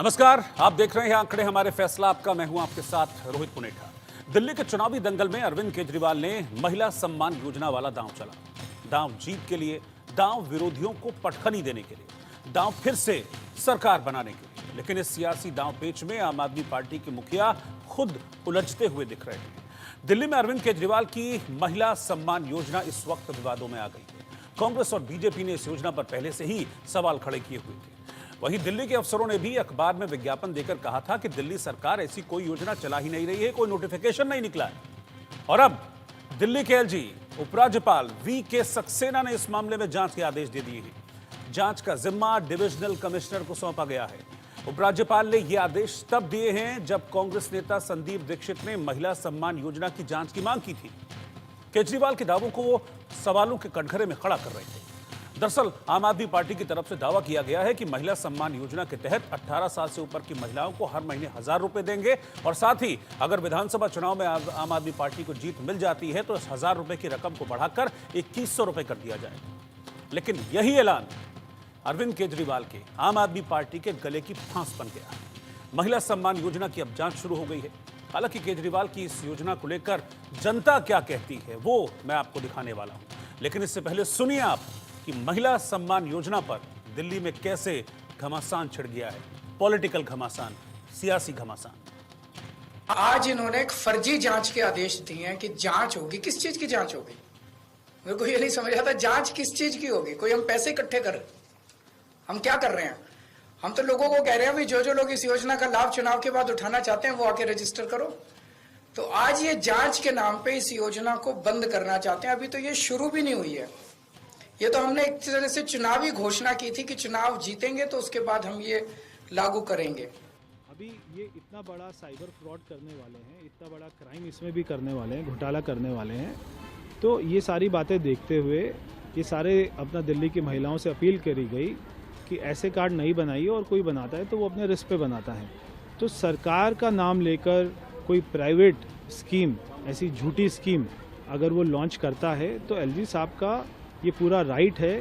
नमस्कार, आप देख रहे हैं आंकड़े हमारे फैसला आपका। मैं हूं आपके साथ रोहित पुनेठा। दिल्ली के चुनावी दंगल में अरविंद केजरीवाल ने महिला सम्मान योजना वाला दांव चला। दांव जीत के लिए, दांव विरोधियों को पटखनी देने के लिए, दांव फिर से सरकार बनाने के लिए। लेकिन इस सियासी दांव पेच में आम आदमी पार्टी के मुखिया खुद उलझते हुए दिख रहे हैं। दिल्ली में अरविंद केजरीवाल की महिला सम्मान योजना इस वक्त विवादों में आ गई है। कांग्रेस और बीजेपी ने इस योजना पर पहले से ही सवाल खड़े किए हुए थे। वहीं दिल्ली के अफसरों ने भी अखबार में विज्ञापन देकर कहा था कि दिल्ली सरकार ऐसी कोई योजना चला ही नहीं रही है, कोई नोटिफिकेशन नहीं निकला है। और अब दिल्ली के एलजी उपराज्यपाल वी.के. सक्सेना ने इस मामले में जांच के आदेश दे दिए हैं। जांच का जिम्मा डिविजनल कमिश्नर को सौंपा गया है। उपराज्यपाल ने यह आदेश तब दिए हैं जब कांग्रेस नेता संदीप दीक्षित ने महिला सम्मान योजना की जांच की मांग की थी। केजरीवाल के दावों को वो सवालों के कटघरे में खड़ा कर रहे थे। दरअसल आम आदमी पार्टी की तरफ से दावा किया गया है कि महिला सम्मान योजना के तहत 18 साल से ऊपर की महिलाओं को हर महीने 1000 रुपए देंगे और साथ ही अगर विधानसभा चुनाव में आम आदमी पार्टी को जीत मिल जाती है तो इस 1000 रुपए की रकम को बढ़ाकर 2100 रुपए कर दिया जाएगा। लेकिन यही ऐलान अरविंद केजरीवाल के आम आदमी पार्टी के गले की फांस बन गया। महिला सम्मान योजना की अब जांच शुरू हो गई है। हालांकि केजरीवाल की इस योजना को लेकर जनता क्या कहती है वो मैं आपको दिखाने वाला हूं, लेकिन इससे पहले सुनिए आप कि महिला सम्मान योजना पर दिल्ली में कैसे घमासान छिड़ गया है। पॉलिटिकल घमासान, सियासी घमासान। आज इन्होंने एक फर्जी जांच के आदेश दिए हैं कि जांच होगी। किस चीज की जांच होगी? मेरे को ये नहीं समझ आता, जांच किस चीज की होगी? कोई हम पैसे इकट्ठे कर, हम क्या कर रहे हैं? हम तो लोगों को कह रहे हैं भी जो जो लोग इस योजना का लाभ चुनाव के बाद उठाना चाहते हैं वो आके रजिस्टर करो। तो आज ये जांच के नाम पे इस योजना को बंद करना चाहते हैं। अभी तो ये शुरू भी नहीं हुई है। ये तो हमने एक तरह से चुनावी घोषणा की थी कि चुनाव जीतेंगे तो उसके बाद हम ये लागू करेंगे। अभी ये इतना बड़ा साइबर फ्रॉड करने वाले हैं, इतना बड़ा क्राइम इसमें भी करने वाले हैं, घोटाला करने वाले हैं, तो ये सारी बातें देखते हुए ये सारे अपना दिल्ली की महिलाओं से अपील करी गई कि ऐसे कार्ड नहीं बनाइए और कोई बनाता है तो वो अपने रिस्क पे बनाता है। तो सरकार का नाम लेकर कोई प्राइवेट स्कीम, ऐसी झूठी स्कीम अगर वो लॉन्च करता है तो एलजी साहब का ये पूरा राइट है,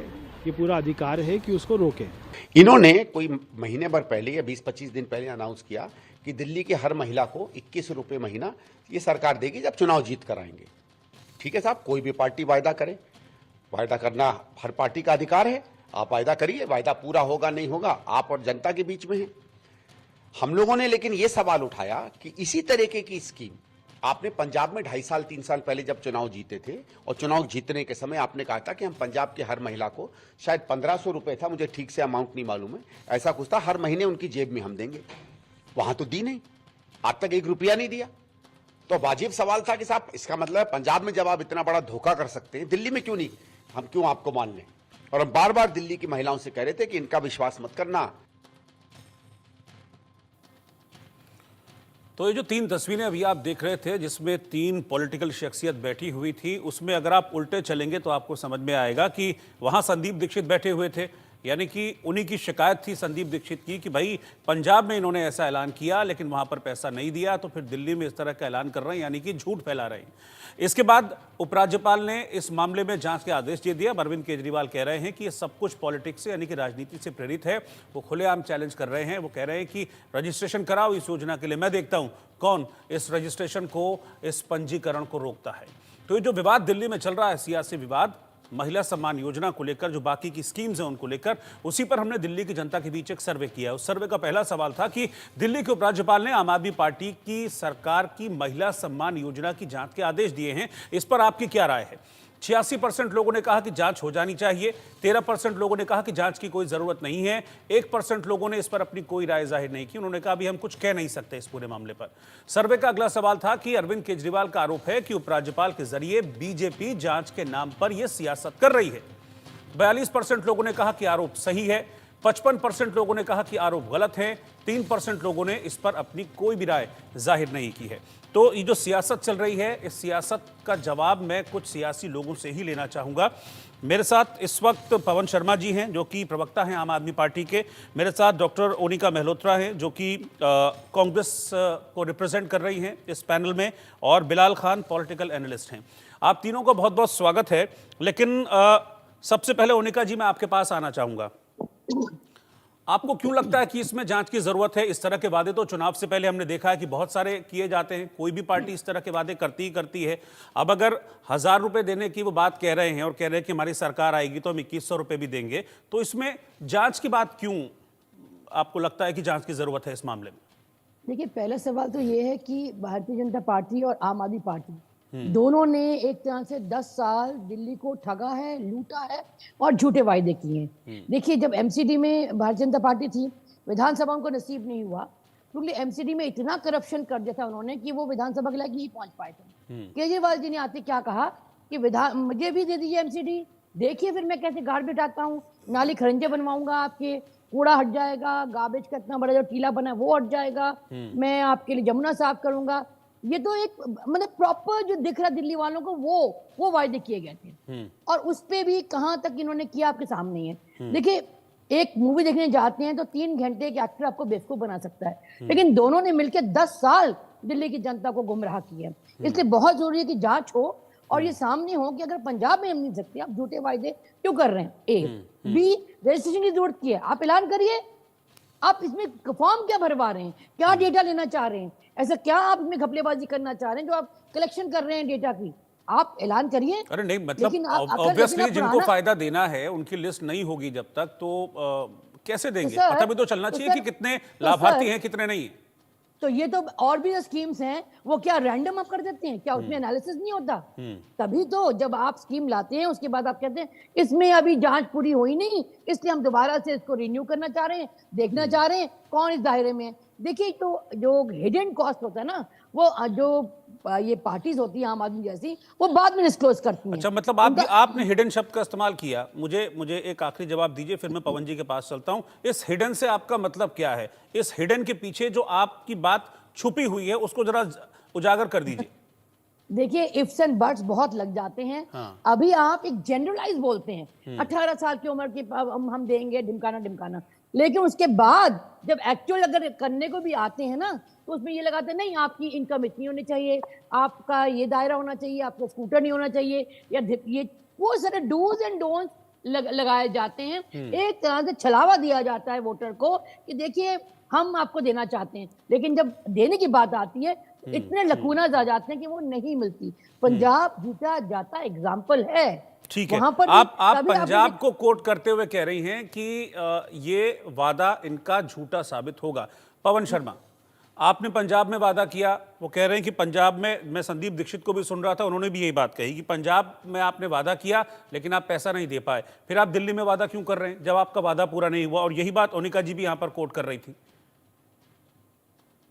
ये पूरा अधिकार है कि उसको रोकें। इन्होंने कोई महीने भर पहले या 20-25 दिन पहले अनाउंस किया कि दिल्ली की हर महिला को 21 रुपये महीना ये सरकार देगी जब चुनाव जीत कर आएंगे। ठीक है साहब, कोई भी पार्टी वायदा करे, वायदा करना हर पार्टी का अधिकार है। आप वायदा करिए, वायदा पूरा होगा नहीं होगा आप और जनता के बीच में है। हम लोगों ने लेकिन ये सवाल उठाया कि इसी तरीके की स्कीम आपने पंजाब में 2.5 साल 3 साल पहले जब चुनाव जीते थे और चुनाव जीतने के समय आपने कहा था कि हम पंजाब के हर महिला को शायद 1500 रुपए था, मुझे ठीक से अमाउंट नहीं मालूम है, ऐसा कुछ था, हर महीने उनकी जेब में हम देंगे। वहां तो दी नहीं, आज तक 1 रुपया नहीं दिया। तो वाजिब सवाल था कि साहब इसका मतलब पंजाब में जब आप इतना बड़ा धोखा कर सकते हैं, दिल्ली में क्यों नहीं, हम क्यों आपको मान लें? और हम बार बार दिल्ली की महिलाओं से कह रहे थे कि इनका विश्वास मत करना। तो ये जो 3 तस्वीरें अभी आप देख रहे थे जिसमें 3 पॉलिटिकल शख्सियत बैठी हुई थी, उसमें अगर आप उल्टे चलेंगे तो आपको समझ में आएगा कि वहां संदीप दीक्षित बैठे हुए थे। यानी कि उन्हीं की शिकायत थी संदीप दीक्षित की कि भाई पंजाब में इन्होंने ऐसा ऐलान किया लेकिन वहां पर पैसा नहीं दिया, तो फिर दिल्ली में इस तरह का ऐलान कर रहे हैं, यानी कि झूठ फैला रहे हैं। इसके बाद उपराज्यपाल ने इस मामले में जांच के आदेश दे दिया। अरविंद केजरीवाल कह रहे हैं कि ये सब कुछ पॉलिटिक्स से यानी कि राजनीति से प्रेरित है। वो खुलेआम चैलेंज कर रहे हैं। वो कह रहे हैं कि रजिस्ट्रेशन कराओ इस योजना के लिए, मैं देखता हूं कौन इस रजिस्ट्रेशन को, इस पंजीकरण को रोकता है। तो ये जो विवाद दिल्ली में चल रहा है, सियासी विवाद महिला सम्मान योजना को लेकर, जो बाकी की स्कीम्स हैं उनको लेकर, उसी पर हमने दिल्ली की जनता के बीच एक सर्वे किया। उस सर्वे का पहला सवाल था कि दिल्ली के उपराज्यपाल ने आम आदमी पार्टी की सरकार की महिला सम्मान योजना की जांच के आदेश दिए हैं, इस पर आपकी क्या राय है? 86% लोगों ने कहा कि जांच हो जानी चाहिए, 13% लोगों ने कहा कि जांच की कोई जरूरत नहीं है, 1% लोगों ने इस पर अपनी कोई राय जाहिर नहीं की। उन्होंने कहा अभी हम कुछ कह नहीं सकते इस पूरे मामले पर। सर्वे का अगला सवाल था कि अरविंद केजरीवाल का आरोप है कि उपराज्यपाल के जरिए बीजेपी जांच के नाम पर यह सियासत कर रही है। 42% लोगों ने कहा कि आरोप सही है, 55% लोगों ने कहा कि आरोप गलत है, 3% लोगों ने इस पर अपनी कोई भी राय जाहिर नहीं की है। तो ये जो सियासत चल रही है, इस सियासत का जवाब मैं कुछ सियासी लोगों से ही लेना चाहूँगा। मेरे साथ इस वक्त पवन शर्मा जी हैं जो कि प्रवक्ता हैं आम आदमी पार्टी के। मेरे साथ डॉक्टर ओनिका मेहलोत्रा हैं जो कि कांग्रेस को रिप्रेजेंट कर रही हैं इस पैनल में, और बिलाल खान पॉलिटिकल एनालिस्ट हैं। आप तीनों का बहुत बहुत स्वागत है। लेकिन सबसे पहले ओनिका जी मैं आपके पास आना चाहूँगा। आपको क्यों लगता है कि इसमें जांच की जरूरत है? इस तरह के वादे तो चुनाव से पहले हमने देखा है कि बहुत सारे किए जाते हैं, कोई भी पार्टी इस तरह के वादे करती ही करती है। अब अगर 1000 रुपए देने की वो बात कह रहे हैं और कह रहे हैं कि हमारी सरकार आएगी तो हम 2100 रुपए भी देंगे, तो इसमें जांच की बात क्यों आपको लगता है कि जांच की जरूरत है इस मामले में? देखिए, पहला सवाल तो ये है कि भारतीय जनता पार्टी और आम आदमी पार्टी दोनों ने एक तरह से 10 साल दिल्ली को ठगा है, लूटा है और झूठे वायदे किए हैं। देखिए, जब एमसीडी में भारतीय जनता पार्टी थी, विधानसभा उनको नसीब नहीं हुआ क्योंकि एमसीडी में इतना करप्शन कर दिया था उन्होंने कि वो विधानसभा के लायक नहीं पहुंच पाए थे। केजरीवाल जी ने आते क्या कहा कि मुझे भी दे दीजिए एमसीडी, देखिए फिर मैं कैसे गार्बेज हटाता हूँ, नाली खरंजे बनवाऊंगा, आपके कूड़ा हट जाएगा, गार्बेज का इतना बड़ा जो टीला बना है वो हट जाएगा, मैं आपके लिए जमुना साफ करूंगा। ये तो एक मतलब प्रॉपर जो दिख रहा दिल्ली वालों को वो वायदे किए गए थे और उस पे भी कहां तक इन्होंने किया आपके सामने है। देखिए, एक मूवी देखने जाते हैं तो 3 घंटे के एक्टर आपको बेवकूफ बना सकता है, लेकिन दोनों ने मिलकर 10 साल दिल्ली की जनता को गुमराह किया। इसलिए बहुत जरूरी है कि जांच हो और ये सामने हो कि अगर पंजाब में हम नहीं सकते, आप झूठे वायदे क्यों कर रहे हैं। ए बी, रजिस्ट्रेशन की जरूरत की है, आप ऐलान करिए, आप इसमें फॉर्म क्या भरवा रहे हैं, क्या डेटा लेना चाह रहे हैं, ऐसा क्या आप इसमें घपलेबाजी करना चाह रहे हैं जो आप कलेक्शन कर रहे हैं डेटा की, आप ऐलान करिए। अरे नहीं, मतलब ऑब्वियसली जिनको फायदा देना है उनकी लिस्ट नहीं होगी जब तक, तो कैसे देंगे? पता भी तो चलना चाहिए कि कितने लाभार्थी हैं, कितने नहीं। तो ये तो और भी जो स्कीम्स हैं वो क्या रैंडम आप कर देते हैं क्या? उसमें एनालिसिस नहीं होता? तभी तो जब आप स्कीम लाते हैं उसके बाद आप कहते हैं इसमें अभी जांच पूरी हुई नहीं, इसलिए हम दोबारा से इसको रिन्यू करना चाह रहे हैं, देखना चाह रहे हैं कौन इस दायरे में है। देखिए, तो जो हिडन कॉस्ट होता है ना, वो जो ये पार्टीज होती हैं आम आदमी जैसी, वो बाद में डिस्क्लोज करती हैं। अच्छा, मतलब आपने हिडन शब्द का इस्तेमाल किया। मुझे एक आखिरी जवाब दीजिए, फिर मैं पवन जी के पास चलता हूं। इस हिडन से आपका मतलब क्या है? इस हिडन के पीछे जो आपकी बात छुपी हुई है उसको जरा उजागर कर दीजिए। देखिए, इफ्स एंड बट्स बहुत लग जाते हैं। हाँ। अभी आप एक जनरलाइज बोलते हैं 18 साल की उम्र की हम देंगे, ढिमकाना, लेकिन उसके बाद जब एक्चुअल अगर करने को भी आते हैं ना, तो उसमें ये लगाते हैं नहीं आपकी इनकम इतनी होनी चाहिए, आपका ये दायरा होना चाहिए, आपको स्कूटर नहीं होना चाहिए, या ये वो सारे डूज एंड डोंट्स लगाए जाते हैं। एक तरह से छलावा दिया जाता है वोटर को कि देखिए हम आपको देना चाहते हैं, लेकिन जब देने की बात आती है इतने लकूनाज आ जाते हैं कि वो नहीं मिलती। पंजाब जीता जाता एग्जाम्पल है। ठीक है, आप पंजाब को कोट करते हुए कह रही हैं कि ये वादा इनका झूठा साबित होगा। पवन शर्मा, आपने पंजाब में वादा किया, वो कह रहे हैं कि पंजाब में, मैं संदीप दीक्षित को भी सुन रहा था, उन्होंने भी यही बात कही कि पंजाब में आपने वादा किया लेकिन आप पैसा नहीं दे पाए। फिर आप दिल्ली में वादा क्यों कर रहे हैं जब आपका वादा पूरा नहीं हुआ? और यही बात ओनिका जी भी यहां पर कोट कर रही थी।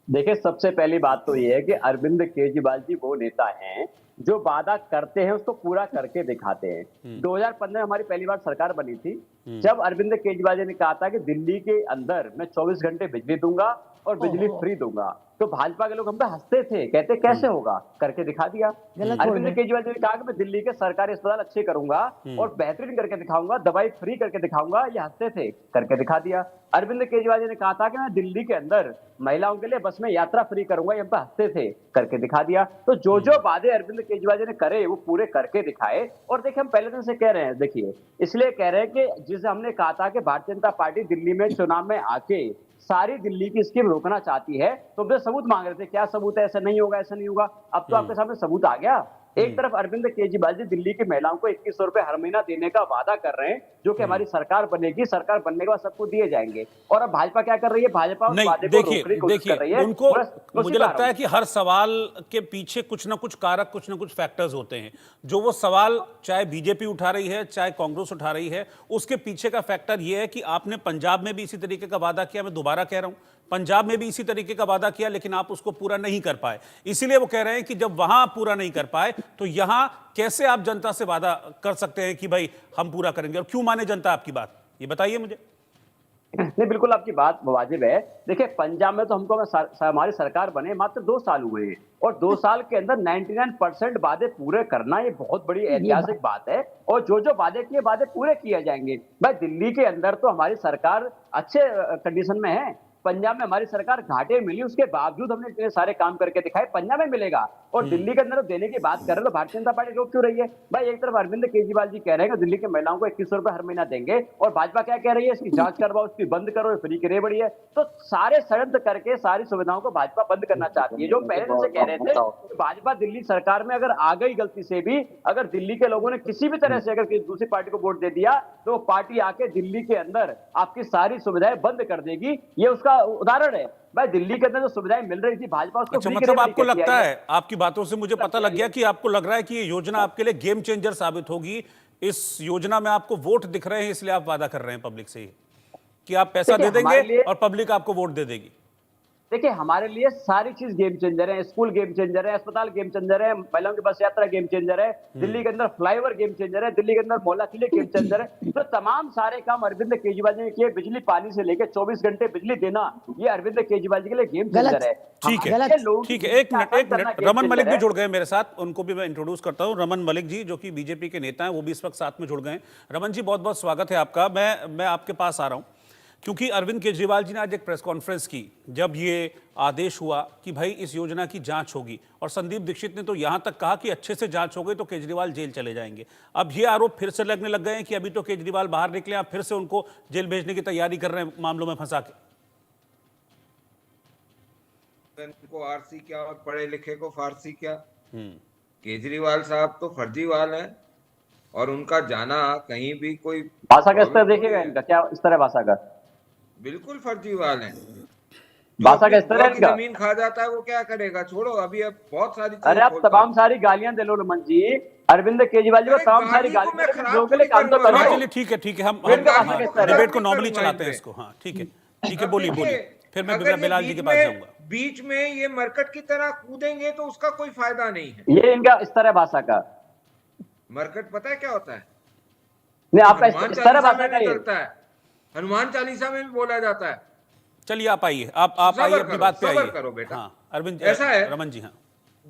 देखिए, सबसे पहली बात तो ये है कि अरविंद केजरीवाल जी वो नेता हैं जो वादा करते हैं उसको पूरा करके दिखाते हैं। 2015 में हमारी पहली बार सरकार बनी थी, जब अरविंद केजरीवाल जी ने कहा था कि दिल्ली के अंदर मैं 24 घंटे बिजली दूंगा और बिजली फ्री दूंगा, तो भाजपा के लोग हम पे हंसते थे, कहते कैसे होगा, करके दिखा दिया। अरविंद केजरीवाल जी ने कहा कि मैं दिल्ली के सरकारी अस्पताल अच्छे करूंगा और बेहतरीन करके दिखाऊंगा, दवाई फ्री करके दिखाऊंगा, ये हंसते थे, करके दिखा दिया। अरविंद केजरीवाल जी ने कहा था कि मैं दिल्ली के अंदर महिलाओं के लिए बस में यात्रा फ्री करूंगा, ये हम पे हंसते थे, करके दिखा दिया। तो जो वादे अरविंद केजरीवाल जी ने करे वो पूरे करके दिखाए। और देखिए, हम पहले दिन से कह रहे हैं, देखिए इसलिए कह रहे हैं कि जिसे हमने कहा था कि भारतीय जनता पार्टी दिल्ली में चुनाव में आके सारी दिल्ली की स्कीम रोकना चाहती है, तो हमसे सबूत मांग रहे थे, क्या सबूत है, ऐसा नहीं होगा, ऐसा नहीं होगा। अब तो आपके सामने सबूत आ गया। एक तरफ अरविंद केजरीवाल जी दिल्ली की महिलाओं को 2100 रुपए हर महीना देने का वादा कर रहे हैं, जो कि हमारी सरकार बनेगी, सरकार बनने के बाद सबको दिए जाएंगे। और अब भाजपा क्या कर रही है? भाजपा उस वादे को रोकने की कोशिश कर रही है। उनको मुझे लगता है कि हर सवाल के पीछे कुछ ना कुछ कारक, कुछ ना कुछ फैक्टर्स होते हैं। जो वो सवाल चाहे बीजेपी उठा रही है, चाहे कांग्रेस उठा रही है, उसके पीछे का फैक्टर यह है कि आपने पंजाब में भी इसी तरीके का वादा किया। मैं दोबारा कह रहा हूं, पंजाब में भी इसी तरीके का वादा किया लेकिन आप उसको पूरा नहीं कर पाए। इसीलिए वो कह रहे हैं कि जब वहां पूरा नहीं कर पाए तो यहां कैसे आप जनता से वादा कर सकते हैं कि भाई हम पूरा करेंगे? और क्यों माने जनता आपकी बात, ये बताइए मुझे। नहीं, बिल्कुल आपकी बात वाजिब है। देखिए, पंजाब में तो हमको हमारी सरकार बने मात्र 2 साल हुए हैं और 2 साल के अंदर 99% वादे पूरे करना ये बहुत बड़ी ऐतिहासिक बात है। और जो वादे किए वादे पूरे किए जाएंगे। भाई, दिल्ली के अंदर तो हमारी सरकार अच्छे कंडीशन में है। पंजाब में हमारी सरकार घाटे मिली, उसके बावजूद हमने इतने सारे काम करके दिखाए, पंजाब में मिलेगा। और दिल्ली के अंदर तो देने की बात कर रहे हो, तो भारतीय जनता पार्टी रोक क्यों रही है भाई? एक तरफ अरविंद केजरीवाल जी कह रहे हैं कि दिल्ली के महिलाओं को 2100 रुपए हर महीना देंगे, और भाजपा क्या कह रही है, इसकी जांच करवाओ, इसकी बंद करो, फ्री करे बड़ी है। तो सारे षड्यंत्र करके सारी सुविधाओं को भाजपा बंद करना चाहती है। जो पहले दिन से कह रहे थे कि भाजपा दिल्ली सरकार में अगर आ गई गलती से भी, अगर दिल्ली के लोगों ने किसी भी तरह से अगर किसी दूसरी पार्टी को वोट दे दिया, तो पार्टी आके दिल्ली के अंदर आपकी सारी सुविधाएं बंद कर देगी। ये उसका उदाहरण है भाई। दिल्ली के अंदर जो सुविधाएं मिल रही थी, भाजपा उसको अच्छा, फ्री मतलब करे आपको बड़ी कहती लगता आई है, आपकी बातों से मुझे पता लग गया कि आपको लग रहा है कि ये योजना आपके लिए गेम चेंजर साबित होगी। इस योजना में आपको वोट दिख रहे हैं, इसलिए आप वादा कर रहे हैं पब्लिक से कि आप पैसा दे देखिए, हमारे देंगे लिए- और पब्लिक आपको वोट दे देगी। देखिए, हमारे लिए सारी चीज गेम चेंजर है। स्कूल गेम चेंजर है, अस्पताल गेम चेंजर है, महिलाओं की बस यात्रा गेम चेंजर है, दिल्ली के अंदर फ्लाईओवर गेम चेंजर है, दिल्ली के अंदर मोहल्ला के लिए गेम चेंजर है। तो तमाम सारे काम अरविंद केजरीवाल जी ने किए। बिजली पानी से लेकर 24 घंटे बिजली देना, ये अरविंद केजरीवाल जी के लिए गेम गलत। चेंजर है। ठीक है, हमारे लोगों ठीक की है, एक जिंदगी मिनट, आसान करना गेम रमन मलिक चेंजर भी है। जुड़ गए मेरे साथ, उनको भी मैं इंट्रोड्यूस करता हूं। रमन मलिक जी, जो कि बीजेपी के नेता हैं, वो भी इस वक्त साथ में जुड़ गए हैं। रमन जी, बहुत बहुत स्वागत है आपका। मैं आपके पास आ रहा हूं क्योंकि अरविंद केजरीवाल जी ने आज एक प्रेस कॉन्फ्रेंस की, जब ये आदेश हुआ कि भाई इस योजना की जांच होगी, और संदीप दीक्षित ने तो यहां तक कहा कि अच्छे से जांच हो गई तो केजरीवाल जेल चले जाएंगे। अब ये आरोप फिर से लगने लग गए हैं कि अभी तो केजरीवाल बाहर निकले, आप फिर से उनको जेल भेजने की तैयारी कर रहे हैं मामलों में फंसा के। को आरसी क्या और पढ़े लिखे को फारसी क्या। केजरीवाल साहब तो फर्जीवाल हैं, और उनका जाना कहीं भी कोई भाषा का स्तर देखिएगा इनका, क्या स्तर है भाषा का? बिल्कुल फर्जीवाल हैं। भाषा का स्तर है अपनी इनका। जमीन खा जाता है वो क्या करेगा? छोड़ो, अभी अब बहुत सारी चीजें अरे आप खोलता तमाम है। सारी गालियां दे लो रमन जी, अरविंद केजरीवाल जी को अरे तमाम सारी गाली को मैं गालियां, खराब लोगों के लिए काम तो थोड़ी करूंगा। करो। चलिए ठीक है, हम फिर क्या भाषा का स्तर है? डिबेट को नहीं नॉर्मली करूंगा चलाते हैं इन पे। इसको। हाँ ठीक है, बोलिए, देखिए, फिर मैं अगर ये बिलाल जी के बीच पास में- जाऊंगा। बीच में ये मरकट की तरह कूदेंगे तो उसका कोई फायदा नहीं है। ये इनका स्तर है भाषा का। मरकट पता है क्या होता है? नहीं, आपका हनुमान स्तर है चालीसा भाषा में का भी ये। चलता है, हनुमान चालीसा में भी बोला जाता है। चलिए आप आइए, आप सबर आइए अपनी करो, बात पे सबर आइए। करो बेटा। हाँ अरविंद, ऐसा है। रमन जी, हाँ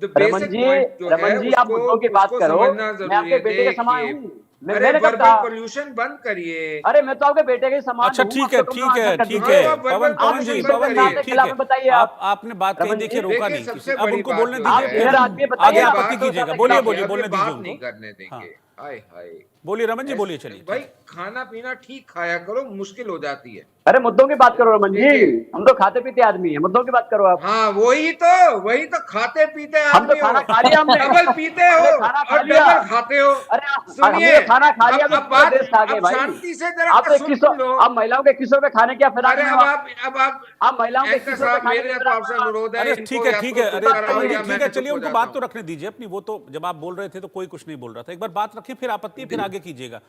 The Raman basic ji, point जो है, रमन जी, आप उसको- मुद्दों की बात उसको करो। समझना मैं जरूरी आपके है। बेटे के समान देखिए, हूँ। अरे मैंने कब वर्बल कहा? पोल्यूशन बंद करिए। अरे मैं तो आपके बेटे के समान अच्छा हूँ, ठीक आपको है, तुम ठीक लोग है, आंसर कर ठीक दीजिए। है, आप पवन वर्बल पवन जी, पोल्यूशन पवन बताइए। जी, ठीक खिलाफ है, में बताइए आप आपने बात कही, रमन देखिए जी, रोका देखिए, नहीं सबसे किसी, अब बड़ी उनको बात बोलने जो दीजिए, है- फिर इधर आदमी बताइए, आगे आप आपत्ति बात तो कीजिएगा। ज्यादा बोलिए, खिलाफ बोलिए, है। बोलने बात दीजिए नहीं उनको। करने देंगे। हाँ हाय हाय। बोलिए रमन जी, बोलिए, चलिए। भाई खाना पीना ठीक खाया करो, मुश्किल हो जाती है। अरे मुद्दों की बात करो रमन जी, देखिए। हम तो खाते पीते आदमी हैं, मुद्दों की बात करो आप। हाँ वही तो खाते पीते हम तो आदमी खाना हो। खा लिया हमने। डबल पीते हो हमने खाना खा और लिया। डबल खाते हो। अरे सुनिए, हमने खाना खा लिया, अब तो पूरा बात- देश खा गए अब भाई। शांति से जरा आप तो सुन 2100, लो। आप महिलाओं के 2100 रुपए खाने क्या फिरा अरे रहे अब हो? आप महिलाओं के एंकर 2100 साहब, रुपए खाने मेरे के तो आपसे अनुरोध है, अरे इनको ठीक है, या ठीक तो है, चुप अरे कराओ पवन जी, या ठीक मैं है, चुप चलिए हो उनको जाता बात तो हूं। रखने दीजिए अपनी। वो तो जब आप बोल रहे थे तो कोई कुछ नहीं बोल रहा था। एक बार बात रखिए, फिर आपत्ति, फिर आगे कीजिएगा।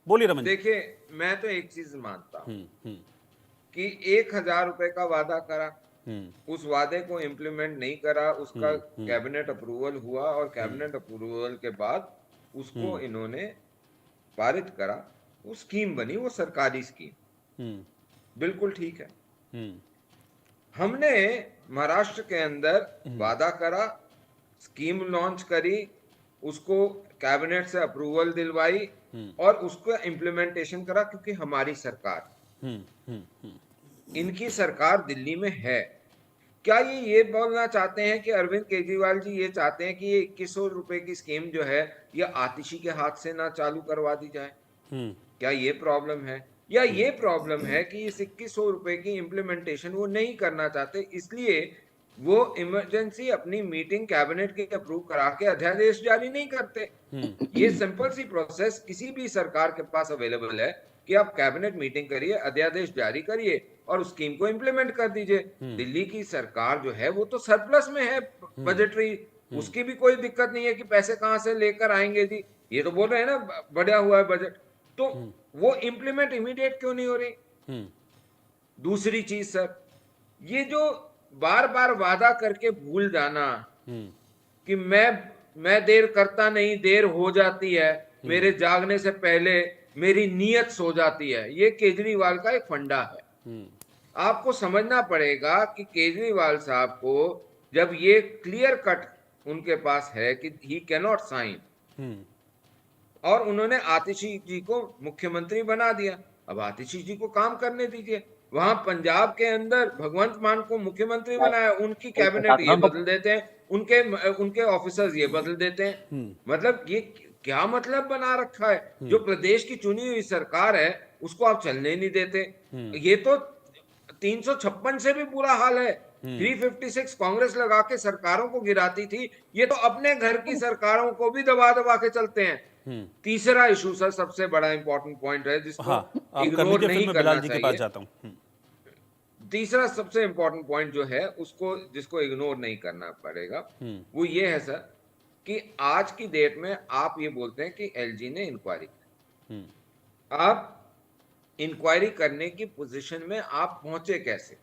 बोलिए रमन जी। देखिए, मैं तो एक चीज मानता हूं कि 1000 रुपए का वादा करा, उस वादे को इम्प्लीमेंट नहीं करा, उसका कैबिनेट अप्रूवल हुआ और कैबिनेट अप्रूवल के बाद उसको इन्होंने पारित करा, वो स्कीम बनी, वो सरकारी स्कीम, बिल्कुल ठीक है। हमने महाराष्ट्र के अंदर वादा करा, स्कीम लॉन्च करी, उसको कैबिनेट से अप्रूवल दिलवाई और उसको इम्प्लीमेंटेशन करा, क्योंकि हमारी सरकार, इनकी सरकार दिल्ली में है। क्या ये बोलना चाहते हैं कि अरविंद केजरीवाल जी ये चाहते हैं कि ये 2100 रुपए की स्कीम जो है ये आतिशी के हाथ से ना चालू करवा दी जाए? क्या ये प्रॉब्लम है? या ये प्रॉब्लम है कि इस 2100 रुपए की इम्प्लीमेंटेशन वो नहीं करना चाहते, इसलिए वो इमरजेंसी अपनी मीटिंग कैबिनेट के अप्रूव करा के अध्यादेश जारी नहीं करते? ये सिंपल सी प्रोसेस किसी भी सरकार के पास अवेलेबल है कि आप कैबिनेट मीटिंग करिए, अध्यादेश जारी करिए और उस स्कीम को इम्प्लीमेंट कर दीजिए। दिल्ली की सरकार जो है वो तो सरप्लस में है बजटरी, उसकी भी कोई दिक्कत नहीं है कि पैसे कहां से लेकर आएंगे जी। ये तो बोल रहे हैं ना बढ़िया हुआ है बजट, तो वो इम्प्लीमेंट इमीडिएट क्यों नहीं हो रही? दूसरी चीज सर, ये जो बार बार वादा करके भूल जाना कि मैं देर करता नहीं, देर हो जाती है, मेरे जागने से पहले मेरी नीयत सो जाती है, ये केजरीवाल का एक फंडा है। आपको समझना पड़ेगा कि केजरीवाल साहब को जब ये क्लियर कट उनके पास है कि ही कैन नॉट साइन, और उन्होंने आतिशी जी को मुख्यमंत्री बना दिया, अब आतिशी जी को काम करने दीजिए। वहां पंजाब के अंदर भगवंत मान को मुख्यमंत्री बनाया, उनकी कैबिनेट ये बदल देते हैं, उनके ऑफिसर्स ये बदल देते हैं। मतलब ये क्या मतलब बना रखा है? जो प्रदेश की चुनी हुई सरकार है उसको आप चलने नहीं देते। ये तो 356 से भी बुरा हाल है। 356 कांग्रेस लगा के सरकारों को गिराती थी, ये तो अपने घर की सरकारों को भी दबा दबा के चलते हैं। तीसरा इशू सर सबसे बड़ा इंपॉर्टेंट पॉइंट है जिसको आप इग्नोर कर नहीं मैं करना बिलाल जी के पास चाहिए। जाता हूँ। तीसरा सबसे इंपॉर्टेंट पॉइंट जो है उसको जिसको इग्नोर नहीं करना पड़ेगा वो ये है सर कि आज की डेट में आप ये बोलते हैं कि एलजी ने इंक्वायरी की। आप इंक्वायरी करने की पोजीशन में आप पहुंचे कैसे?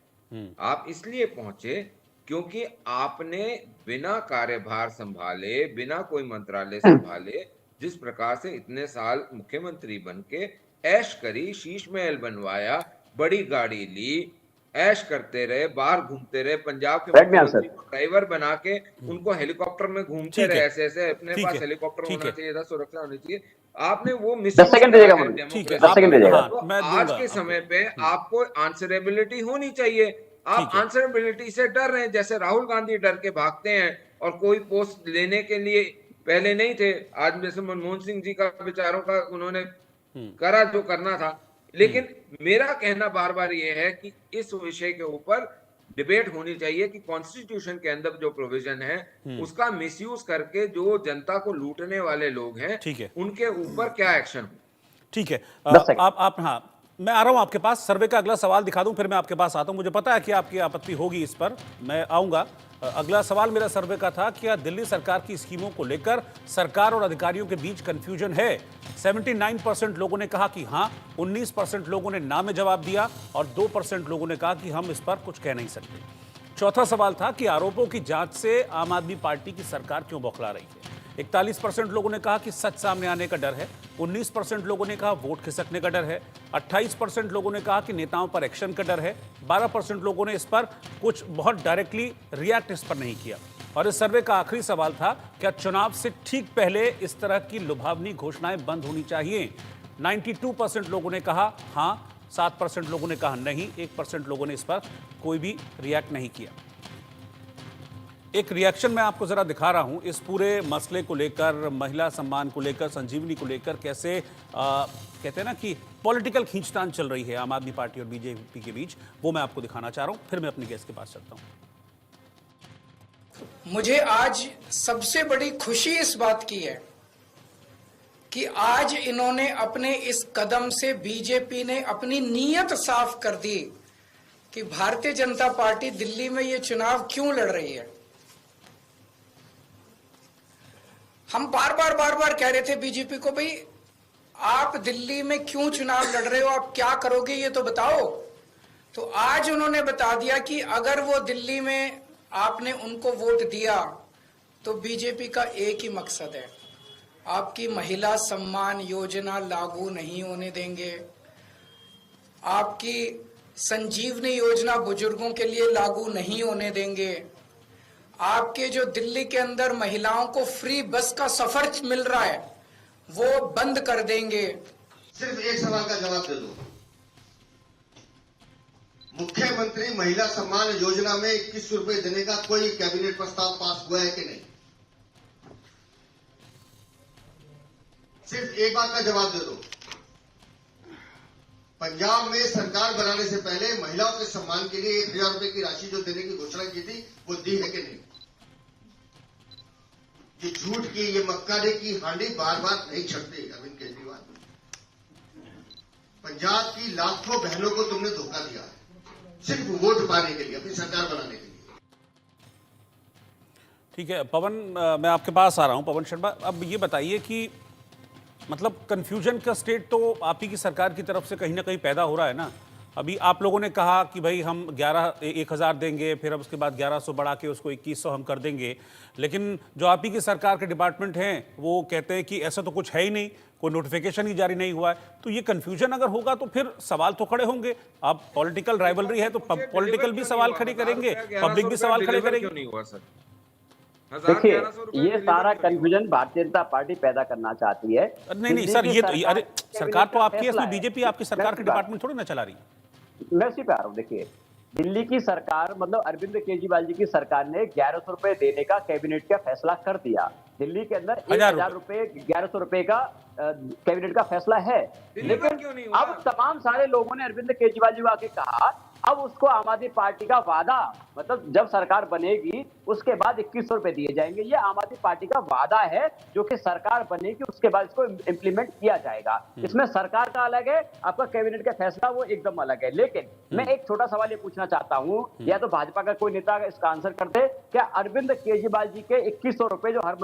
आप इसलिए पहुंचे क्योंकि आपने बिना कार्यभार संभाले, बिना कोई मंत्रालय संभाले, जिस प्रकार से इतने साल मुख्यमंत्री बन के ऐश करी, शीश महल बनवाया, बड़ी गाड़ी ली, ऐश करते रहे, बाहर घूमते रहे, पंजाब के मुख्यमंत्री को ड्राइवर बना के उनको हेलीकॉप्टर में घूमते रहे, ऐसे ऐसे अपने पास हेलीकॉप्टर होना चाहिए था, सुरक्षा होनी चाहिए। आपने वो मिस आज के समय पे आपको आंसरेबिलिटी होनी चाहिए। आप आंसरेबिलिटी से डर रहे हैं, जैसे राहुल गांधी डर के भागते हैं और कोई पोस्ट लेने के लिए पहले नहीं थे। आज जैसे मनमोहन सिंह जी का विचारों का उन्होंने करा जो करना था, लेकिन मेरा कहना बार बार ये है कि इस विषय के ऊपर डिबेट होनी चाहिए कि कॉन्स्टिट्यूशन के अंदर जो प्रोविजन है उसका मिसयूज करके जो जनता को लूटने वाले लोग हैं उनके ऊपर क्या एक्शन हो। ठीक है, आप हाँ, मैं आ रहा हूं आपके पास। सर्वे का अगला सवाल दिखा दूं, फिर मैं आपके पास आता हूं। मुझे पता है कि आपकी आपत्ति होगी इस पर, मैं आऊंगा। अगला सवाल मेरा सर्वे का था कि क्या दिल्ली सरकार की स्कीमों को लेकर सरकार और अधिकारियों के बीच कंफ्यूजन है? 79% लोगों ने कहा कि हाँ, 19% लोगों ने ना में जवाब दिया और 2% लोगों ने कहा कि हम इस पर कुछ कह नहीं सकते। चौथा सवाल था कि आरोपों की जांच से आम आदमी पार्टी की सरकार क्यों बौखला रही है? 41% लोगों ने कहा कि सच सामने आने का डर है, 19% लोगों ने कहा वोट खिसकने का डर है, 28% लोगों ने कहा कि नेताओं पर एक्शन का डर है, 12% लोगों ने इस पर कुछ बहुत डायरेक्टली रिएक्ट इस पर नहीं किया। और इस सर्वे का आखिरी सवाल था, क्या चुनाव से ठीक पहले इस तरह की लुभावनी घोषणाएं बंद होनी चाहिए? 92% लोगों ने कहा हाँ, 7% लोगों ने कहा नहीं, 1% लोगों ने इस पर कोई भी रिएक्ट नहीं किया। एक रिएक्शन मैं आपको जरा दिखा रहा हूं इस पूरे मसले को लेकर, महिला सम्मान को लेकर, संजीवनी को लेकर कैसे कहते हैं ना कि पॉलिटिकल खींचतान चल रही है आम आदमी पार्टी और बीजेपी के बीच, वो मैं आपको दिखाना चाह रहा हूं। फिर मैं अपने गेस्ट के पास चलता हूं। मुझे आज सबसे बड़ी खुशी इस बात की है कि आज इन्होंने अपने इस कदम से, बीजेपी ने अपनी नीयत साफ कर दी कि भारतीय जनता पार्टी दिल्ली में ये चुनाव क्यों लड़ रही है। हम बार बार कह रहे थे बीजेपी को, भाई आप दिल्ली में क्यों चुनाव लड़ रहे हो, आप क्या करोगे ये तो बताओ। तो आज उन्होंने बता दिया कि अगर वो दिल्ली में आपने उनको वोट दिया तो बीजेपी का एक ही मकसद है, आपकी महिला सम्मान योजना लागू नहीं होने देंगे, आपकी संजीवनी योजना बुजुर्गों के लिए लागू नहीं होने देंगे, आपके जो दिल्ली के अंदर महिलाओं को फ्री बस का सफर मिल रहा है वो बंद कर देंगे। सिर्फ एक सवाल का जवाब दे दो, मुख्यमंत्री महिला सम्मान योजना में 21 रुपए देने का कोई कैबिनेट प्रस्ताव पास हुआ है कि नहीं? सिर्फ एक बात का जवाब दे दो, पंजाब में सरकार बनाने से पहले महिलाओं के सम्मान के लिए 1000 रुपए की राशि जो देने की घोषणा की थी वो दी है कि नहीं? ये झूठ की, ये मक्कारे की हांडी बार बार नहीं छटते अरविंद केजरीवाल। पंजाब की लाखों बहनों को तुमने धोखा दिया है सिर्फ वोट पाने के लिए, अपनी सरकार बनाने के लिए। ठीक है पवन, मैं आपके पास आ रहा हूं। पवन शर्मा, अब ये बताइए कि मतलब कंफ्यूजन का स्टेट तो आप ही की सरकार की तरफ से कहीं ना कहीं पैदा हो रहा है ना। अभी आप लोगों ने कहा कि भाई हम 1000 देंगे, फिर अब उसके बाद 1100 बढ़ा के उसको 2100 हम कर देंगे, लेकिन जो आप ही की सरकार के डिपार्टमेंट हैं वो कहते हैं कि ऐसा तो कुछ है ही नहीं, कोई नोटिफिकेशन ही जारी नहीं हुआ है। तो ये कंफ्यूजन अगर होगा तो फिर सवाल तो खड़े होंगे। अब पॉलिटिकल राइवलरी है तो पॉलिटिकल भी सवाल खड़े करेंगे, पब्लिक भी सवाल खड़े करेंगे। देखिए, ये सारा कंफ्यूजन भारतीय जनता पार्टी पैदा करना चाहती है। नहीं सर, ये तो अरे सरकार तो आपकी है, इसमें बीजेपी आपकी सरकार के डिपार्टमेंट थोड़ी ना चला रही है। मैं उसी पे आ रहा हूँ। देखिए, दिल्ली की सरकार मतलब अरविंद केजरीवाल जी की सरकार ने 1100 रुपए देने का कैबिनेट का फैसला कर दिया। दिल्ली के अंदर 1000 रुपए 1100 रुपए का कैबिनेट का फैसला है, लेकिन क्यों नहीं हुआ? अब तमाम सारे लोगों ने अरविंद केजरीवाल जी को आके कहा अब उसको आम आदमी पार्टी का वादा, मतलब जब सरकार बनेगी उसके बाद 2100 रुपए दिए जाएंगे। ये आम आदमी पार्टी का वादा है जो कि सरकार बनेगी उसके बाद इसको इम्प्लीमेंट किया जाएगा। इसमें सरकार का अलग है, आपका कैबिनेट का फैसला वो एकदम अलग है। लेकिन मैं एक छोटा सवाल ये पूछना चाहता हूँ, या तो भाजपा का कोई नेता इसका आंसर कर दे, क्या अरविंद केजरीवाल जी के 2100 रुपए जो हर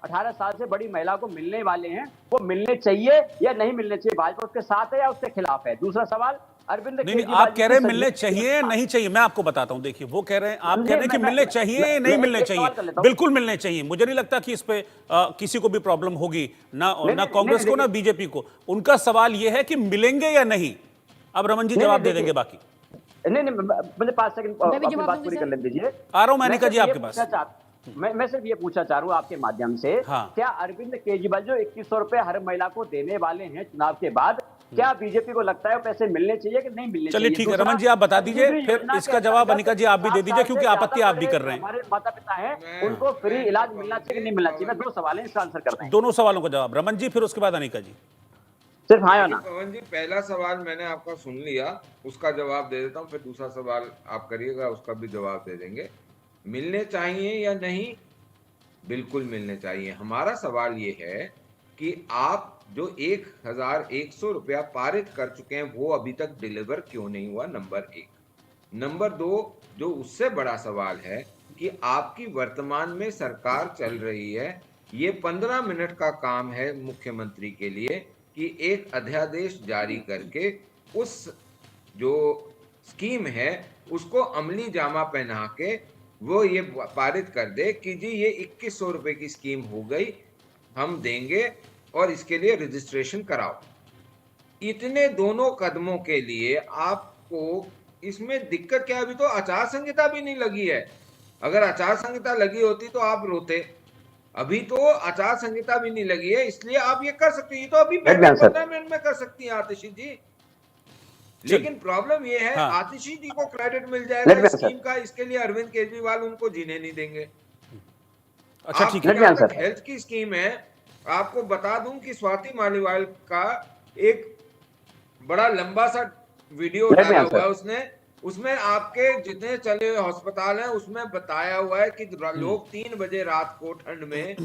18 साल से बड़ी महिला को मिलने वाले हैं वो मिलने चाहिए या नहीं मिलने चाहिए? भाजपा उसके साथ है या उसके खिलाफ है? दूसरा सवाल, अरविंद नहीं, आप कह रहे हैं मिलने चाहिए नहीं चाहिए, मैं आपको बताता हूं। देखिए, वो कह रहे हैं, आप कह रहे हैं कि मिलने चाहिए नहीं मिलने चाहिए। बिल्कुल मिलने चाहिए। मुझे नहीं लगता कि इस पे किसी को भी प्रॉब्लम होगी, ना कांग्रेस को ना बीजेपी को। उनका सवाल यह है कि मिलेंगे या नहीं। अब रमन जी जवाब दे देंगे बाकी। नहीं, मुझे 5 सेकंड अपनी बात पूरी कर लेने दीजिए। आ रहा हूं मैनिका जी आपके पास। मैं सिर्फ ये पूछना चाह रहा हूँ आपके माध्यम से, क्या अरविंद केजरीवाल जो 2100 रुपए हर महिला को देने वाले हैं चुनाव के बाद, क्या बीजेपी को लगता है पैसे मिलने चाहिए कि नहीं मिलने चाहिए? चलिए ठीक है, रमन जी आप बता दीजिए, फिर इसका जवाब अनिका जी आप भी दे दीजिए, क्योंकि आपत्ति आप भी कर रहे हैं। हमारे माता पिता हैं, उनको फ्री इलाज मिलना चाहिए कि नहीं मिलना चाहिए? मैं 2 सवाल है, इसका आंसर करते हैं। दोनों सवालों का जवाब रमन जी, फिर उसके बाद अनिका जी। सिर्फ हाँ या ना? पवन जी, पहला सवाल मैंने आपका सुन लिया, उसका जवाब दे देता हूँ, फिर दूसरा सवाल आप करिएगा, उसका भी जवाब दे देंगे। मिलने चाहिए या नहीं? बिल्कुल मिलने चाहिए। हमारा सवाल ये है कि आप जो 1100 रुपया पारित कर चुके हैं वो अभी तक डिलीवर क्यों नहीं हुआ, नंबर 1। नंबर 2, जो उससे बड़ा सवाल है कि आपकी वर्तमान में सरकार चल रही है, ये 15 मिनट का काम है मुख्यमंत्री के लिए कि एक अध्यादेश जारी करके उस जो स्कीम है उसको अमली जामा पहना के वो ये पारित कर दे कि जी ये 2100 रुपए की स्कीम हो गई, हम देंगे और इसके लिए रजिस्ट्रेशन कराओ। इतने दोनों कदमों के लिए आपको इसमें दिक्कत क्या है? अभी तो आचार संहिता भी नहीं लगी है। अगर आचार संहिता लगी होती तो आप रोते। अभी तो आचार संहिता भी नहीं लगी है, इसलिए आप ये कर सकते हैं। ये तो अभी 15 मिनट में कर सकती हैं आतिशी जी। लेकिन प्रॉब्लम ये है, आतिशी जी को क्रेडिट मिल जाएगा स्कीम का, इसके लिए अरविंद केजरीवाल उनको जीने नहीं देंगे। अच्छा ठीक है, हेल्थ की स्कीम है, आपको बता दूं कि स्वाति मालीवाल का एक बड़ा लंबा सा वीडियो डाला हुआ है उसमें आपके जितने चले हुए अस्पताल हैं उसमें बताया हुआ है कि लोग 3 बजे रात को ठंड में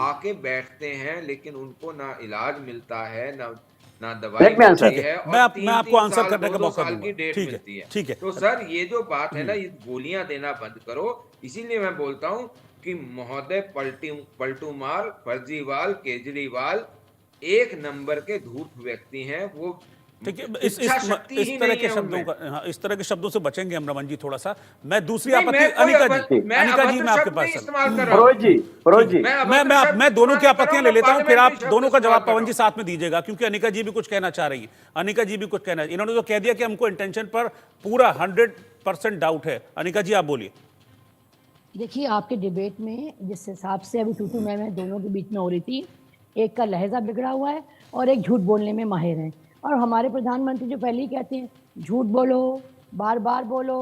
आके बैठते हैं, लेकिन उनको ना इलाज मिलता है ना दवाई मिलती है, और मैं आपको आंसर करने का मौका साल की डेट मिलती है। ठीक है। तो सर ये जो बात है ना, ये गोलियां देना बंद करो। इसीलिए मैं बोलता हूं कि महोदय पलटूमार, फर्जीवाल, केजरीवाल एक नंबर के धूर्त व्यक्ति हैं। वो ठीक है, इस तरह के शब्दों का, इस तरह के शब्दों से बचेंगे हम रमन जी थोड़ा सा। मैं दूसरी आपत्ति अनिका जी मैं आपके पास मैं दोनों की आपत्तियां ले लेता हूं, फिर आप दोनों का जवाब पवन जी साथ में दीजिएगा, क्योंकि अनिका जी भी कुछ कहना चाह रही है। अनिका जी भी कुछ कहना, इन्होंने तो कह दिया कि हमको इंटेंशन पर पूरा 100% डाउट है। अनिका जी आप बोलिए। देखिए, आपके डिबेट में जिस हिसाब से अभी टूटू मैं दोनों के बीच में हो रही थी, एक का लहजा बिगड़ा हुआ है और एक झूठ बोलने में माहिर है। और हमारे प्रधानमंत्री जो पहले ही कहते हैं झूठ बोलो, बार बार बोलो,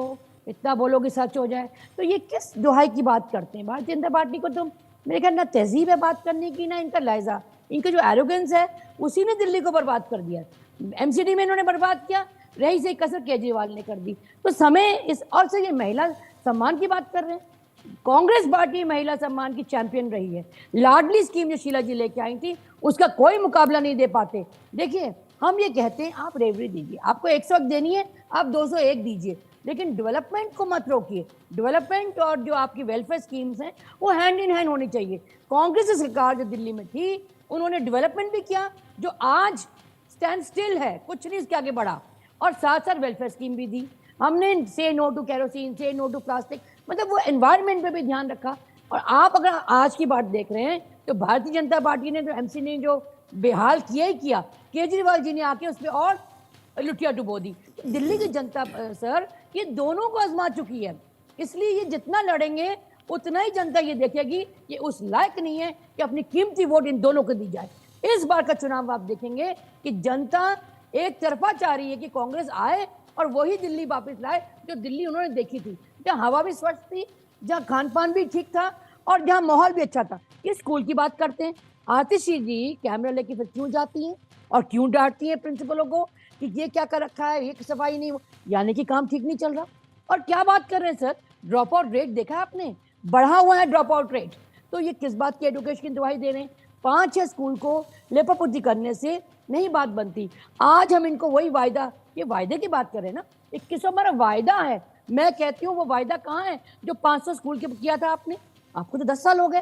इतना बोलो कि सच हो जाए, तो ये किस दुहाई की बात करते हैं? भारतीय जनता पार्टी को तो मेरे ख्याल ना तहजीब है बात करने की, ना इनका लहजा, इनका जो एरोगेंस है उसी ने दिल्ली को बर्बाद कर दिया। एमसीडी में इन्होंने बर्बाद किया, रही से कसर केजरीवाल ने कर दी। तो समय इस और से ये महिला सम्मान की बात कर रहे हैं। कांग्रेस पार्टी महिला सम्मान की चैंपियन रही है। लाडली स्कीम जो शीला जी लेके आई थी उसका कोई मुकाबला नहीं दे पाते। देखिए, हम ये कहते हैं आप रेवरी दीजिए, आपको 101 देनी है आप 201 दीजिए, लेकिन डेवलपमेंट को मत रोकिए। डेवलपमेंट और जो आपकी वेलफेयर स्कीम्स हैं वो हैंड इन हैंड होनी चाहिए। कांग्रेस सरकार जो दिल्ली में थी उन्होंने डेवलपमेंट भी किया जो आज स्टैंड स्टिल है, कुछ नहीं इसके आगे बढ़ा, और साथ साथ वेलफेयर स्कीम भी दी। हमने से नो टू केरोसिन, से नो टू प्लास्टिक, मतलब वो एनवायरनमेंट पे भी ध्यान रखा। और आप अगर आज की बात देख रहे हैं तो भारतीय जनता पार्टी ने जो एमसी ने जो बेहाल किया ही किया, केजरीवाल जी ने आके उस पर और लुटिया डुबो दी। दिल्ली की जनता सर ये दोनों को आजमा चुकी है, इसलिए ये जितना लड़ेंगे उतना ही जनता ये देखेगी ये उस लायक नहीं है कि अपनी कीमती वोट इन दोनों को दी जाए। इस बार का चुनाव आप देखेंगे कि जनता एक तरफा चाह रही है कि कांग्रेस आए और वही दिल्ली वापस लाए जो दिल्ली उन्होंने देखी थी, जहाँ हवा भी स्वच्छ थी, जहाँ खान पान भी ठीक था और जहाँ माहौल भी अच्छा था। ये स्कूल की बात करते हैं, आतिशी जी कैमरा लेके फिर क्यों जाती हैं और क्यों डांटती हैं प्रिंसिपलों को कि ये क्या कर रखा है, ये सफाई नहीं, यानी कि काम ठीक नहीं चल रहा। और क्या बात कर रहे हैं सर, ड्रॉप आउट रेट देखा आपने, बढ़ा हुआ है ड्रॉप आउट रेट। तो ये किस बात की एजुकेशन की दुहाई दे रहे हैं? 5-6 स्कूल को लेपापुद्दी करने से नहीं बात बनती। आज हम इनको वही वायदा, ये वायदे की बात कर रहे हैं ना, 2100 हमारा वायदा है। मैं कहती हूँ वो वायदा कहाँ है जो 500 स्कूल के किया था आपने? आपको तो 10 साल हो गए।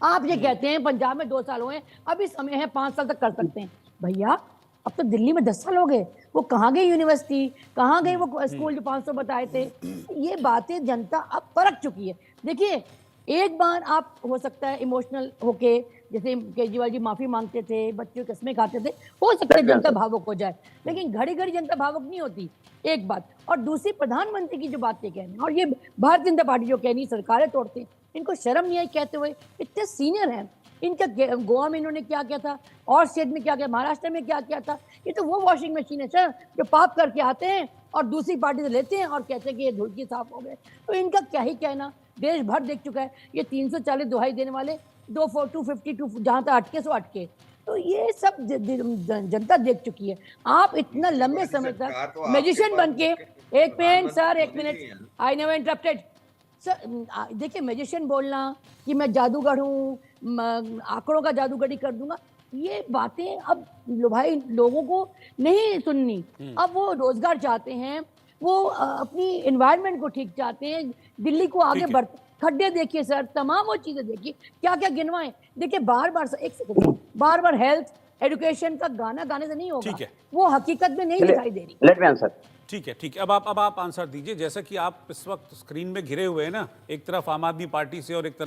आप ये कहते हैं पंजाब में 2 साल हुए, अभी समय है 5 साल तक कर सकते हैं। भैया अब तो दिल्ली में 10 साल हो गए, वो कहाँ गई यूनिवर्सिटी, कहाँ गए वो स्कूल जो 500 बताए थे? ये बातें जनता अब परख चुकी है। देखिए एक बार आप हो सकता है इमोशनल होके, जैसे केजरीवाल जी माफी मांगते थे, बच्चों कसमें खाते थे, हो सकता है जनता भावुक हो जाए, लेकिन घड़ी घड़ी जनता भावुक नहीं होती, एक बात। और दूसरी, प्रधानमंत्री की जो बातें कह रहे हैं और ये भारतीय जनता पार्टी जो कह रही है सरकारें तोड़ते हैं, इनको शर्म नहीं आई कहते हुए? इतने सीनियर हैं, इनका गोवा में इन्होंने क्या किया था और स्टेट में क्या किया, महाराष्ट्र में क्या किया था? ये तो वो वॉशिंग मशीन है सर जो पाप करके आते हैं और दूसरी पार्टी से लेते हैं और कहते हैं कि ये धुलकी साफ हो गए। तो इनका क्या ही कहना, देश भर देख चुका है। ये 340 दुहाई देने वाले 252 जहाँ तक अटके सो अटके, तो ये सब जनता देख चुकी है। आप इतना लंबे समय तक मैजिशियन बन के, एक मिनट सर, एक minute, I never interrupted sir. देखिए मैजिशियन बोलना कि मैं जादूगर हूँ, आंकड़ों का जादूगरी कर दूंगा, ये बातें अब भाई लोगों को नहीं सुननी। अब वो रोजगार चाहते हैं, वो अपनी एनवायरनमेंट को ठीक चाहते हैं, दिल्ली को आगे बढ़। खड्डे देखिए सर, तमाम वो चीजें देखिए, क्या क्या गिनवाएं। देखिए बार बार एक सेकंड, बार बार हेल्थ एजुकेशन का गाना गाने से नहीं होगा, वो हकीकत में नहीं दिखाई दे रही। Let me answer. ठीक है, ठीक है। अब आप आंसर दीजिए। जैसे कि आप इस वक्त स्क्रीन में घिरे हुए हैं ना, एक तरफ आम आदमी पार्टी से और एक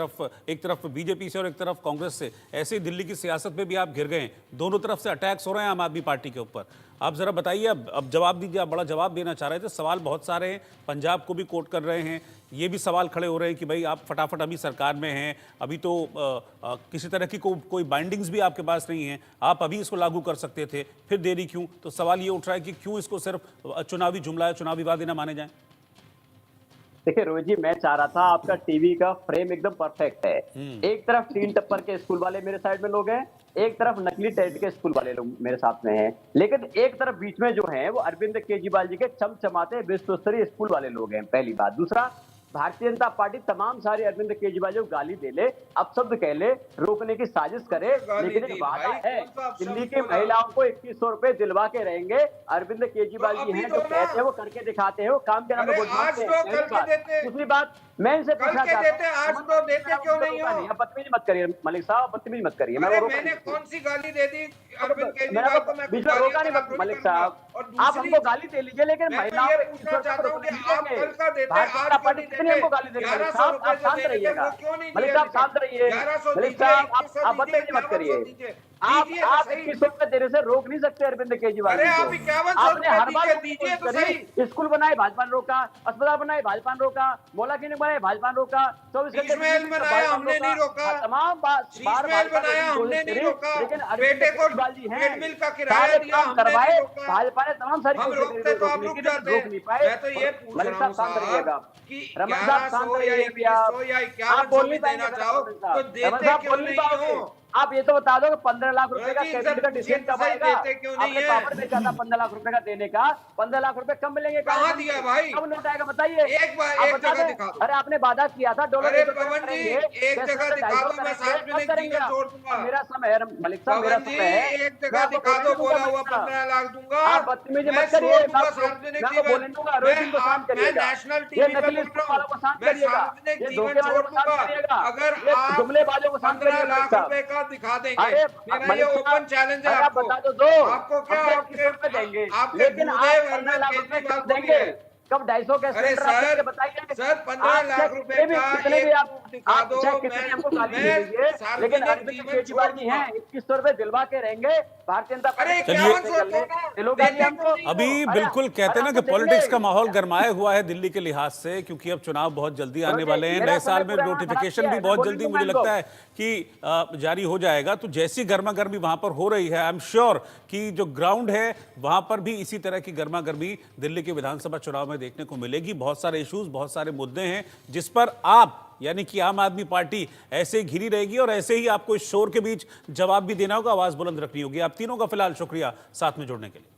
तरफ बीजेपी से और एक तरफ कांग्रेस से, ऐसे ही दिल्ली की सियासत में भी आप घिर गए हैं। दोनों तरफ से अटैक्स हो रहे हैं आम आदमी पार्टी के ऊपर। आप जरा बताइए, अब जवाब दीजिए। आप बड़ा जवाब देना चाह रहे थे, सवाल बहुत सारे हैं, पंजाब को भी कोट कर रहे हैं, ये भी सवाल खड़े हो रहे हैं कि भाई आप फटाफट अभी सरकार में हैं, अभी तो किसी तरह की कोई बाइंडिंग्स भी आपके पास नहीं है, आप अभी इसको लागू कर सकते थे, फिर देरी क्यों? तो सवाल ये उठ रहा है कि क्यों इसको सिर्फ चुनावी जुमला, चुनावी वादे ना माने जाएं? देखिए रोहित जी, मैं चाह रहा था, आपका टीवी का फ्रेम एकदम परफेक्ट है। एक तरफ 3 टप्पर के स्कूल वाले मेरे साइड में लोग हैं, एक तरफ नकली टेट के स्कूल वाले लोग मेरे साथ में हैं, लेकिन एक तरफ बीच में जो हैं वो अरविंद केजरीवाल जी के चमचमाते विश्व स्तरीय स्कूल वाले लोग हैं, पहली बात। दूसरा, भारतीय जनता पार्टी तमाम सारे अरविंद केजरीवाल को गाली दे ले, अपशब्द कह ले, रोकने की साजिश करे, लेकिन एक वादा है, दिल्ली की महिलाओं को 2100 रुपए दिलवा के रहेंगे। अरविंद केजरीवाल जी हैं जो कहते हैं वो करके दिखाते हैं, वो काम के नाम पे। दूसरी बात, मैं इनसे पूछना चाहता हूं, आज तो देते क्यों नहीं हो? बदतमीजी मत करिए मलिक साहब, बदतमीजी मत करिए। मैंने कौन सी गाली दे दी अरविंद केजरीवाल को? मैं बीच में रोका नहीं मलिक साहब, आप हमको गाली दे लीजिए, लेकिन महिलाओं को पूछना चाहता हूं कि आप कल का देते, आज पार्टी कितने हमको गाली दे रही है? मलिक साहब आप शांत रहिएगा, मलिक साहब शांत रहिए, मलिक साहब आप बदतमीजी मत करिए। आप 2100 रुपए देने से रोक नहीं सकते अरविंद केजरीवाल को। आपने हर बार स्कूल बनाए, भाजपा ने रोका, अस्पताल बनाए, भाजपा ने रोका, मौला क्लिनिक बनाए, भाजपा ने रोका, 24 घंटे बनाया, हमने नहीं रोका, तमाम बार बनाया, हमने नहीं रोका, लेकिन बेटे को ट्रेडमिल का किराया दिया, करवाए, भाजपा ने तमाम सारी हम रोकते तो आप रुक जाते। रोक नहीं पाए। मैं तो ये पूछ रहा हूं साहब कि रमन साहब शांत रहिए, आप बोल नहीं देना चाहो तो देते क्यों नहीं हो? आप ये तो बता दो कि 15 लाख रुपए का कैबिनेट का डिसीजन कब आएगा? आपने पापड़ बेचा था 15 लाख रुपए का देने का, 15 लाख रुपए कम मिलेंगे? कहाँ दिया भाई? कब नोट आएगा बताइए? एक जगह दिखा दो। अरे आपने वादा किया था डॉलर। अरे पवन जी एक जगह दिखा दो, मैं साथ में फिगर जोड़ दूंगा। मेरा समय है मलिक साहब, मेरा समय है, एक जगह दिखा दो, बोला हुआ 15 लाख दूंगा। आप बदतमीजी मत करिए, मैं बोलने दूंगा, रोहित जी को शांत करिएगा, ये नकली स्कूल वालों को शांत करिएगा, ये धोखे वालों को शांत करिएगा, अगर आप जुमलेबाजों को शांत करिएगा। 15 लाख रुपए का दिखा देंगे, मेरा ये ओपन चैलेंज है आपको। बता दो आपको क्या देंगे, आपके लेकिन आप 15 लाख रुपए कब देंगे? कब 250 के अरे सिलेंडर आप सर, करके बताइए। सर 15 आप लाख चाहे रुपए कितने भी का कितने भी एक आप बुक दिखा दो, चाहे कितने भी हमको गाली दे दीजिए, लेकिन सार्वजनिक अरविंद जीवन केजरीवाल छोड़ जी हैं, 2100 रुपए दिलवा के रहेंगे भारतीय जनता अरे पार्टी। चलिए। 5100 दिलोगा नहीं हमको। अभी अरे, बिल्कुल कहते हैं ना कि आपको पॉलिटिक्स देंगे। का माहौल गरमाया हुआ है दिल्ली के लिहाज से, क्योंकि अब चुनाव बहुत जल्दी आने देखिए, वाले हैं। मेरा नए साल समय में पूरा नोटिफिकेशन खराब भी किया है, बहुत जल्दी मुझे लगता है कि जारी हो जाएगा। तो जैसी गर्मा गर्मी वहां पर हो रही है, आई एम श्योर कि जो ग्राउंड है वहां पर भी इसी तरह की गर्मा गर्मी दिल्ली के विधानसभा चुनाव में देखने को मिलेगी। बहुत सारे इश्यूज, बहुत सारे मुद्दे हैं जिस पर आप यानी कि आम आदमी पार्टी ऐसे ही घिरी रहेगी और ऐसे ही आपको इस शोर के बीच जवाब भी देना होगा, आवाज बुलंद रखनी होगी। आप तीनों का फिलहाल शुक्रिया साथ में जुड़ने के लिए।